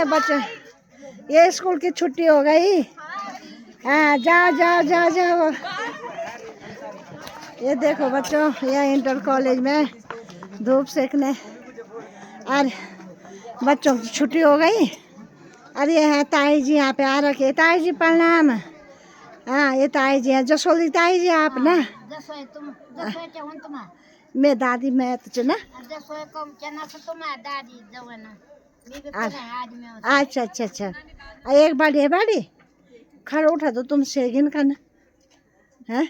बच्चे, ये स्कूल की छुट्टी हो गई। हाँ जाओ जाओ जाओ जाओ। ये देखो बच्चों, यह इंटर कॉलेज में धूप सेकने, और बच्चों की छुट्टी हो गई। अरे ये है ताई जी यहाँ पे आ रखे। ताई जी प्रणाम। हाँ ये ताई जी है, जसोली ताई जी आप ना। मैं दादी मैं तो ना। अच्छा अच्छा अच्छा, एक बाड़ी है बाड़ी खड़ा उठा दो तुम सेगिन का ना है।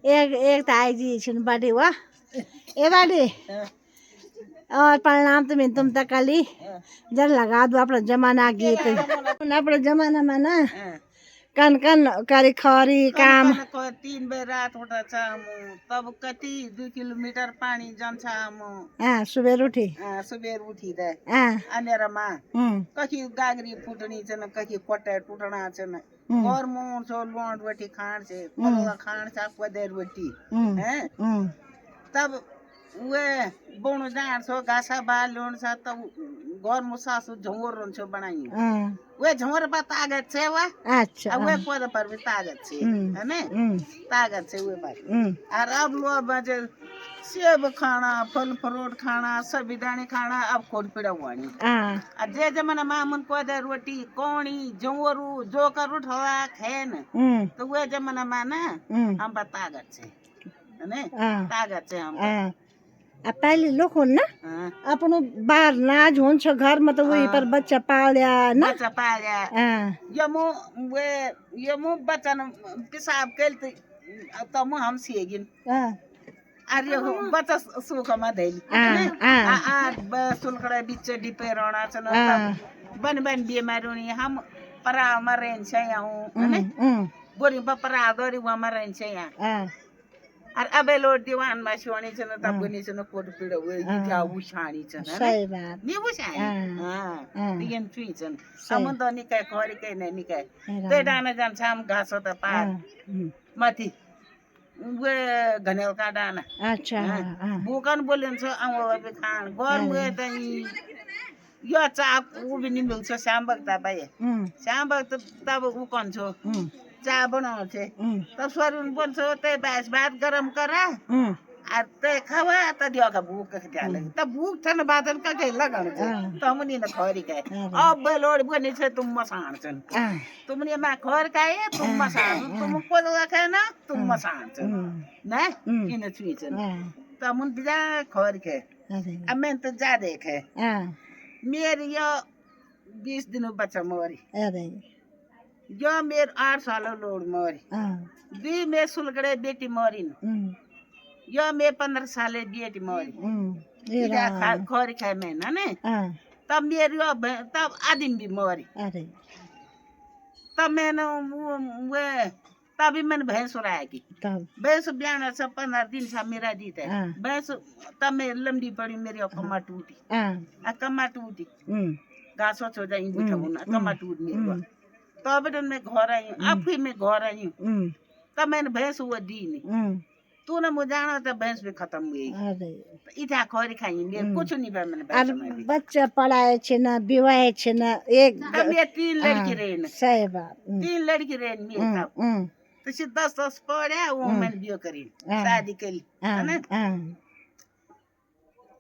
एक एक ताई जी छिन बाड़ी हुआ ए बाड़ी। और प्रणाम तुम तक कली जर लगा दो अपना जमाना गीत। अपना जमाना में ना कन कन करी खरी काम 3 बजे रात उठा तब कति 2 किलोमीटर पानी जान्छ हाँ सुबह उठी सुबेर उठिँदा हाँ अनेरमा कखी गागरी फुटनी छन् कखी कोटा टुटना छन् घर मुं छो लोंड बटी खाण छे पगला खाण छा पदेर बटी हैं तब वे बोण जाण छो घासा बा लोण छा तब घर मु सासु झोर छो बनाई वे झोर पर तागत छे वा अच्छा वे पद पर भी तागत छे है ने तागत छे वे पर और अब लो बजे सेब खाना फल फ्रूट खाना संविधानी खाना अब खोड पिड़ा वाणी जे जमाना मामन पद रोटी कोणी जोरू जो कर उठवा खेन तो वे जमाना में ना हम तागत छे है ने तागत छे हम। पहले लोग हो ना अपनो बाहर नाज हुन्छ घर में तो वही पर बच्चा पाल्या ना बच्चा पाल्या यमु बच्चा न पिसाब केलते तमु हम सेगिन अरे बच्चा सुख में देली आ सुलकड़ा बिच डिपे रोना चलो बन बन बीमारी हम परा मरेन से हूं है बोरी परा दोरी वा मरेन से और अबे लोड दीवान में छोनी छन तब बनी छन कोट पीड़ वे क्या उछाणी छन सही बात नी उछाणी हां तीन चुई छन समुद्र निकाय खरी के ने निकाय ते डाना जान छाम घास त पार माथि वे घनेल का डाना अच्छा बुकन बोलन छ आउ अबे खान घर में त यो चाप उ भी नि मिल्छ श्याम भक्त भाइ श्याम भक्त तब उ कन छ चा बनाओ छे तब स्वरुन बोल छो ते बात गरम करा आ ते खावा त दियो का भूख के क्या लगे त भूख छन बादन का के लगन छ त मुनी न खरी के अब बेलोड बनी छे तुम मसान छन तुमने मा खर काए तुम मसान तुम को लगा ना तुम मसान छन ना इन छुई छन त मुन बिजा खर के अब मैं तो जा देखे मेरी यो 20 दिन बच्चा मोरी अरे जो मेर 8 साल लोड मोरी दी में सुलगड़े बेटी मोरी यो में 15 साल बेटी मोरी इधर खोरी खाए में ना ने तब मेरी तब आदिम भी मोरी तब मैंने वे तभी मैंने भैंस उड़ाया की भैंस ब्याह सब 15 दिन सा मेरा दी था भैंस तब मैं लंबी पड़ी मेरी कमा टूटी कमा टूटी घास हो जाए बुठा कमा टूट मेरी तब मैं घर आई अब फिर मैं घर आई तब मैंने भैंस वो दी नहीं तू ना मुझे जाना तो भैंस भी खत्म हुई इधर खोरी खाई मेरे कुछ नहीं पाया मैंने बच्चा पढ़ाए छे ना विवाह छे ना एक तब ये 3 लड़की रहे ना सही बात 3 लड़की रहे मेरे तब तो सीधा 10 पढ़ा वो मैंने बियो करी शादी करी है ना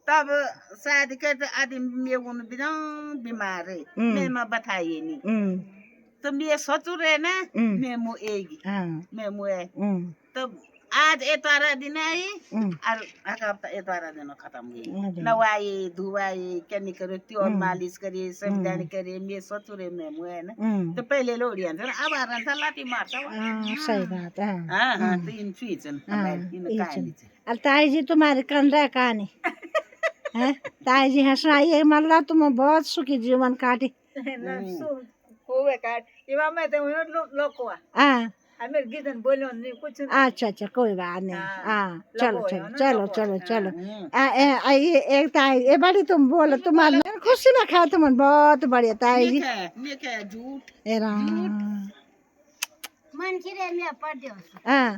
तब शादी करते आदमी में उन बिना बीमार है मैं मां बताइए नहीं तो मैं सचुर है ना मैं मु एगी मैं मु है तब आज एतवारा दिन आई और हफ्ता एतवारा दिन खत्म गई नवाई धुआई क्या करो त्योर मालिश करे संविधान करे मैं सचुर है मैं मु है ना तो पहले लोडियां था अब आ रहा था लाठी मारता सही बात है हां तो इन चीजन इन कहानी और ताई जी तुम्हारे कंधा कहानी है ताई जी हंसाइए मतलब तुम बहुत सुखी जीवन काटी होवे काट इवा में तो लोको हां हमें गिदन बोलो नहीं कुछ अच्छा अच्छा कोई बात नहीं हाँ चलो चलो चलो चलो चलो ये एक ताई ये बड़ी तुम बोलो तुम्हारे खुशी में खा तुम बहुत बढ़िया ताई जी झूठ मन चिरे में पड़ दियो हां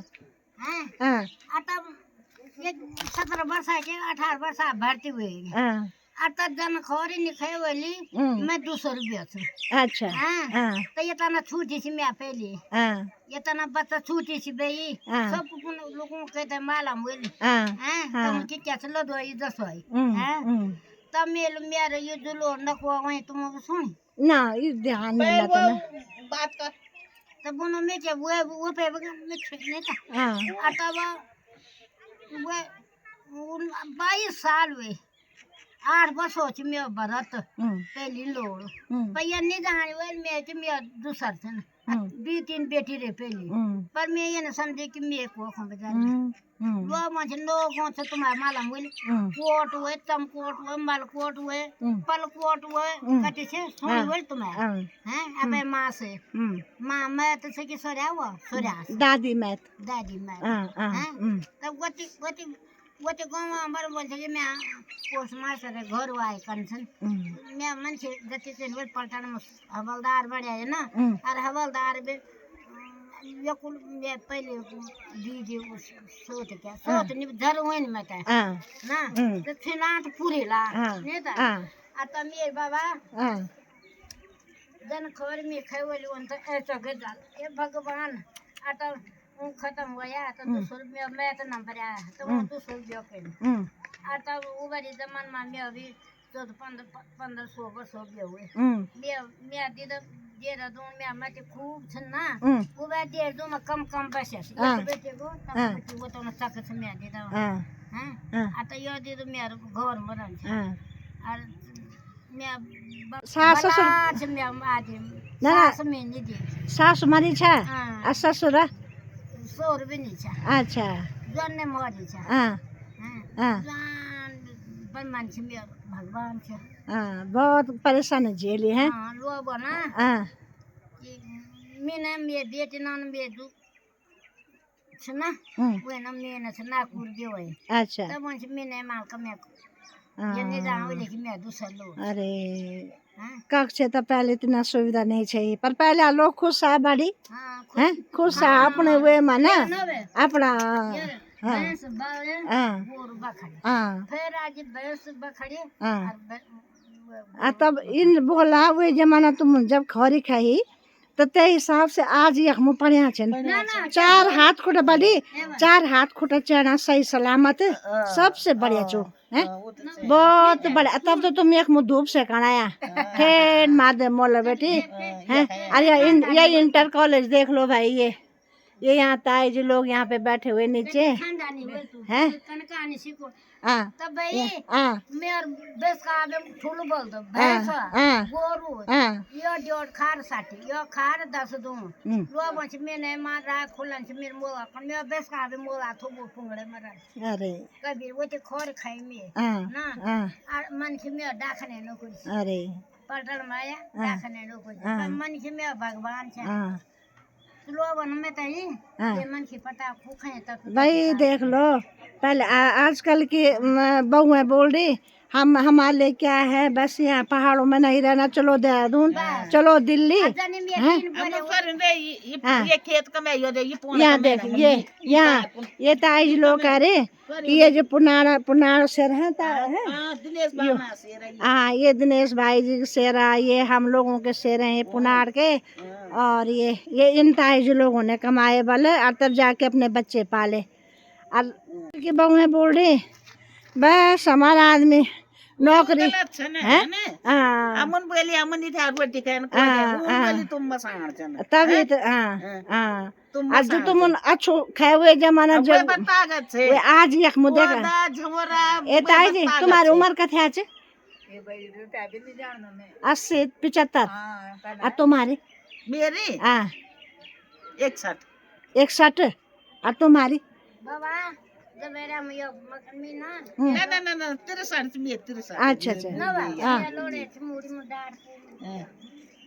हां आता 17 वर्ष के 18 वर्ष भर्ती हुए आता जन खोरी निखाई वाली मैं 200 रुपया छू अच्छा हाँ हाँ तो ये तना छूटी सी मैं पहले हाँ ये तना बच्चा छूटी सी बई हाँ। सब लोगों को कहते माला मुली हाँ हाँ हाँ। तो उनकी क्या चलो दो ये 10 हुई हाँ तब मेरे ये जो लो नखवा वहीं तुम सुन ना ये ध्यान नहीं पहले लाता ना वो बात कर तब उन्होंने में क्या वो पे में ठीक नहीं था हाँ आता वो 22 साल हुए 8 वर्ष हो चुके मैं भरत पहली लोड़ भैया नहीं जाने वाले मैं तो मैं दूसर थे ना 2-3 बेटी रे पहली पर मैं ये ना समझे कि मैं को खो बजा वो मुझे लोगों से तुम्हारा मालूम हुई कोट हुए तम कोट हुए मल कोट हुए पल कोट हुए कटे से सुन हुए तुम्हारे हैं अबे माँ से माँ मैं तो से कि सोया हुआ सोया दादी मैथ दादी मैं हाँ तब वो तो गाँव हमारे बोलते कि मैं पोस्ट मास्टर है घर आए कंसन मैं मन से जति से वो पलटन में हवलदार बढ़िया है ना और हवलदार भी ये कुल मैं पहले दीजिए उस सोच क्या सोच नहीं धर हुए नहीं मैं क्या ना तो फिनाट पूरी ला नहीं था आता मेरे बाबा जन खबर में खाए वाली उन तो ऐसा के डाल ये भगवान आता खत्म हुआ यार तो 200 रुपया मैं तो नंबर आया तो 200 रुपया के आता वो बड़ी जमान में मैं अभी 14-1500 वर्ष हो गए हुए मैं दे रहा दूँ मैं मत खूब छन ना वो बात दे दूँ मैं कम बस है बेटे को तब वो तो मैं तक से मैं दे रहा हूँ आता ये दे दूँ मेरे घर में रहने और मैं सास ससुर मैं आज ना सास में नहीं दी सास मरी छ आ ससुर 100 रुपये नहीं था अच्छा जन ने मरी था हाँ हाँ पर मानसी में भगवान से हाँ बहुत परेशानी झेली है हाँ लो बना हाँ मैंने मेरे बेटे नान मेरे दू छना वो ना मैंने से ना कुर दियो है अच्छा तब मुझे मैंने माल का मैं ये नहीं जाऊँ लेकिन मैं दूसरा लो अरे कक्ष तो पहले इतना सुविधा नहीं चाहिए पर पहले लोग खुश है बड़ी हैं खुश है अपने वे माना अपना भैंस बाले गोरू बखड़े फिर आज भैंस बखड़े तब इन बोला वे जमाना तुम जब खरी खाई तो ते हिसाब से आज यख में पढ़िया छन 4 हाथ खुटा बड़ी 4 हाथ खुटा चढ़ा सही सलामत सबसे बढ़िया चो है बहुत बढ़िया तब तो तुम एक मुँह धूप से कनाया फिर मादे मोला बेटी है अरे ये इंटर कॉलेज देख लो भाई ये यहाँ ताई जी लोग यहाँ पे बैठे हुए नीचे हैं तब भाई मेर बेस का फूल बोल दो भैंस गोरू यो जोड़ खार साठी यो खार 10 दूं लो बच मैंने मार रहा खुलन से मेरे मोला पर मेरा बेस का मोला थोबो पुंगड़े मरा अरे कभी वो तो खोर खाई में ना और मन से मेरा दाखने न कुछ अरे पटल माया दाखने न कुछ पर मन से मेरा भगवान से लो बन में तई ये मन की पता भूखे तक भाई देख लो पहले आजकल की बहुएं बोल रही हमारे लिए क्या है बस यहाँ पहाड़ों में नहीं रहना चलो देहरादून चलो दिल्ली ये खेत का मैं यहाँ देख ये ताई लोग कह रहे कि ये जो पुनाड़ शेर है हाँ ये दिनेश भाई जी शेरा ये हम लोगों के शेर हैं पुनाड़ के और ये इन ताई जी लोगों ने कमाए वाले और तब जाके अपने बच्चे पाले और की बहुएं बोल रही बस हमारा आदमी नौकरी तभी तो आज जो तुम अच्छो खाए हुए जमाना जो आज यख मुद्दे का ए ताई जी तुम्हारी उम्र का थे 80-75 और तुम्हारी मेरी हाँ 61 और तुम्हारी बाबा जब मेरा मैं ना 63 अच्छा ना लोड़े मुड़ी में डाल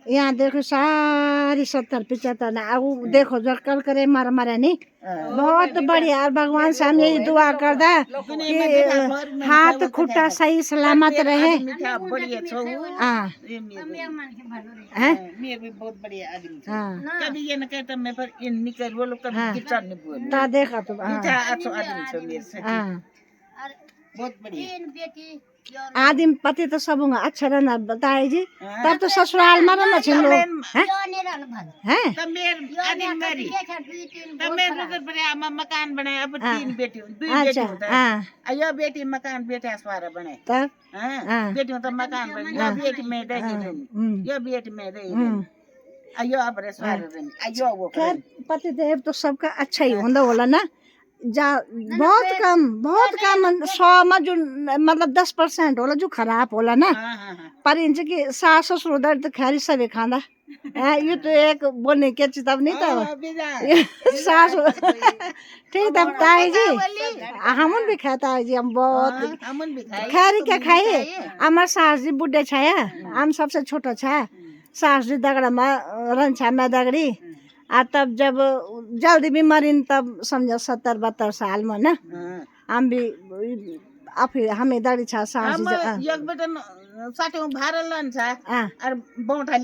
यहाँ देखो सारी 70-75 ना वो देखो जो कल करे मारा नहीं बहुत बढ़िया और भगवान से हम यही दुआ करता कि हाथ खुट्टा सही सलामत रहे हाँ बहुत बढ़िया आदमी कभी ये न कहता मैं पर इन नहीं कर वो लोग कभी किचन नहीं बोल ता देखा तो अच्छा आदमी से मेरे से बहुत बढ़िया 3 बेटी आदिम पति तो सब अच्छा रहना बताए जी तब तो ससुराल में रहना चाहिए लोग हैं यो ने रहन भल हैं तब मेरे आदिम मेरी तब मैं नजर पर आमा मकान बनाए अब 3 बेटी 2 बेटी अच्छा होता है हाँ अयो बेटी मकान बेटा सवारा बनाए तब हां बेटी तो मकान बने यो बेटी में रह गई यो बेटी में रह गई अयो अब रे सवारा बने अयो वो खैर पति देव तो सबका अच्छा ही होंदा होला ना जा बहुत कम 100 में जो मतलब 10% होला जो खराब होला ना हां हां पर इनसे कि सास ससुर उधर तो खैर सभी खांदा ये तो एक बोलने की चीज नहीं था सास ठीक तब ताई जी हमन भी खाता है जी हम बहुत हमन भी खाए खैर क्या खाए हमार सास जी बुढ़े छाया हम सबसे छोटा छा सास जी दगड़ा में रंछा में दगड़ी आ तब जब जल्दी बीमारी तब समझो 70-72 साल में ना हम भी हमें दगड़ी छा सास जी एक बेटा साटे भारल छ और बौठा